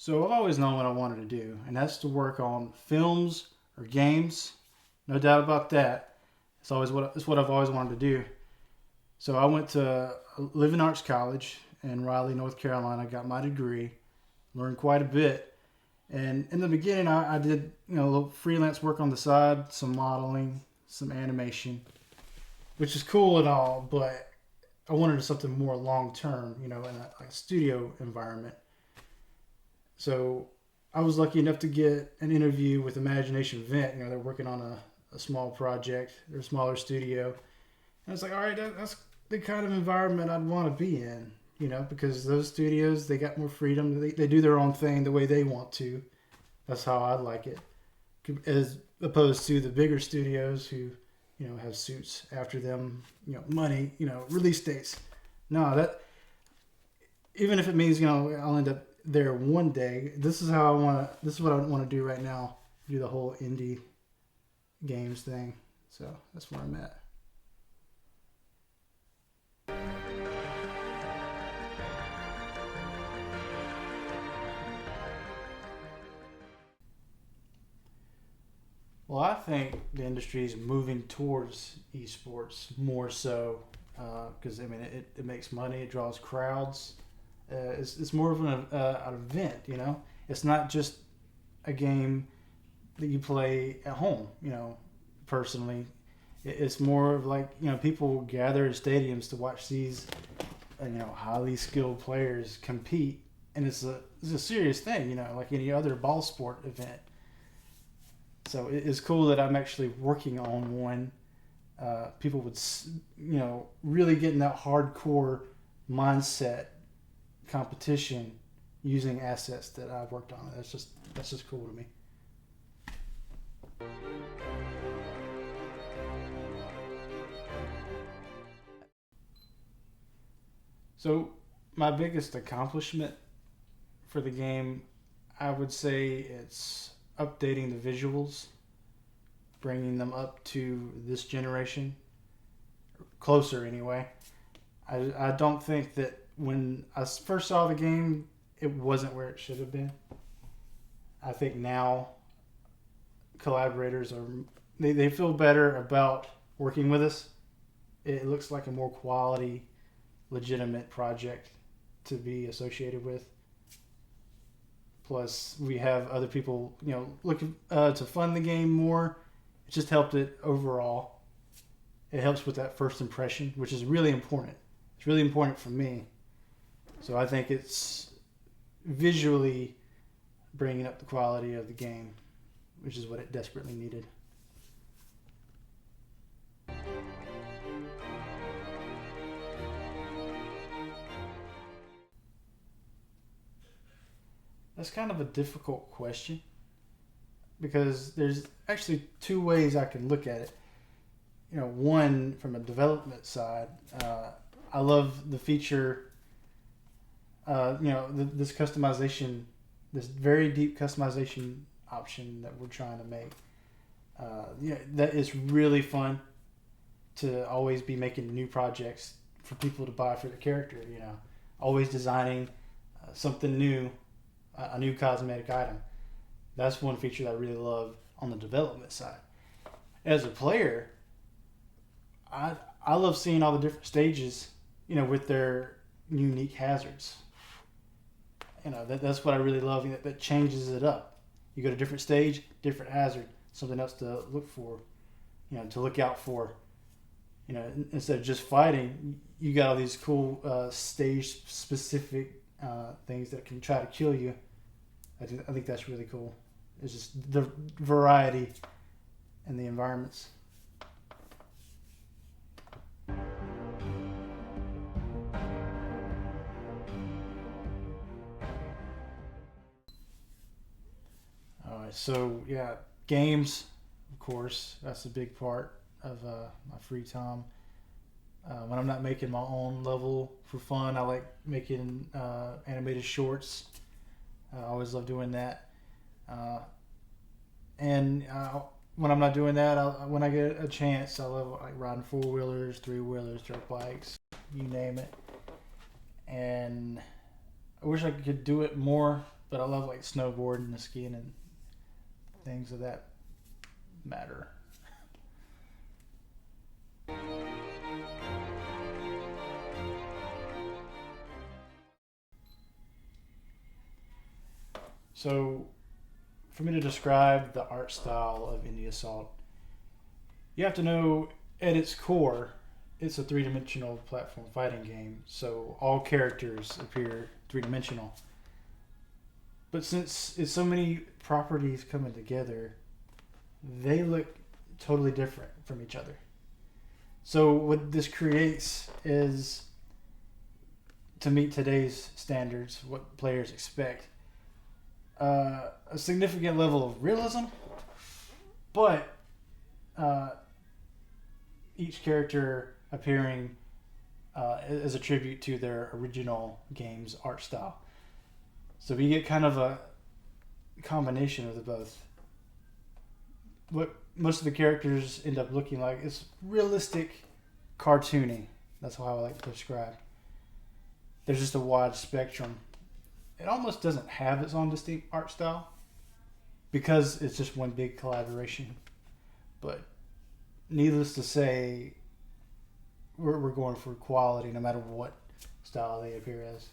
So I've always known what I wanted to do, and that's to work on films or games. No doubt about that. It's what I've always wanted to do. So I went to Living Arts College in Raleigh, North Carolina. Got my degree, learned quite a bit. And in the beginning, I did a little freelance work on the side, some modeling, some animation, which is cool and all. But I wanted something more long term, in a studio environment. So I was lucky enough to get an interview with Imagination Vent. They're working on a small project, they're a smaller studio. And I was like, all right, that's the kind of environment I'd want to be in, because those studios, they got more freedom. They do their own thing the way they want to. That's how I like it. As opposed to the bigger studios who, have suits after them, money, release dates. No, that even if it means, I'll end up there one day. This is what I want to do right now. Do the whole indie games thing. So that's where I'm at. Well, I think the industry is moving towards esports more so because it makes money, it draws crowds. It's more of an event. It's not just a game that you play at home. Personally, it's more of like people gather in stadiums to watch these highly skilled players compete, and it's a serious thing. Like any other ball sport event. So it's cool that I'm actually working on one. People would really get in that hardcore mindset competition using assets that I've worked on. That's just cool to me. So my biggest accomplishment for the game, I would say it's updating the visuals, bringing them up to this generation, closer anyway. I don't think that when I first saw the game, it wasn't where it should have been. I think now collaborators they feel better about working with us. It looks like a more quality, legitimate project to be associated with. Plus, we have other people, looking to fund the game more. It just helped it overall. It helps with that first impression, which is really important. It's really important for me. So I think it's visually bringing up the quality of the game, which is what it desperately needed. That's kind of a difficult question because there's actually two ways I can look at it. One from a development side, I love the feature. This customization, this very deep customization option that we're trying to make. That is really fun to always be making new projects for people to buy for the character. Always designing something new, a new cosmetic item. That's one feature that I really love on the development side. As a player, I love seeing all the different stages, with their unique hazards. That's what I really love. That changes it up. You go to a different stage, different hazard, something else to look for, to look out for. Instead of just fighting, you got all these cool stage specific things that can try to kill you. I think that's really cool. It's just the variety in the environments. All right, so yeah, games, of course, that's a big part of my free time. When I'm not making my own level for fun, I like making animated shorts. I always love doing that. Uh, and when I'm not doing that, when I get a chance, I love like riding four wheelers, three wheelers, dirt bikes, you name it. And I wish I could do it more but I love like snowboarding and skiing and things of that matter. So, for me to describe the art style of Indie Assault, you have to know at its core, it's a three-dimensional platform fighting game. So all characters appear three-dimensional. But since it's so many properties coming together, they look totally different from each other. So what this creates is, to meet today's standards, what players expect, a significant level of realism, but each character appearing as a tribute to their original game's art style. So we get kind of a combination of the both. What most of the characters end up looking like is realistic cartooning. That's how I like to describe. There's just a wide spectrum. It almost doesn't have its own distinct art style because it's just one big collaboration. But needless to say, we're going for quality no matter what style they appear as.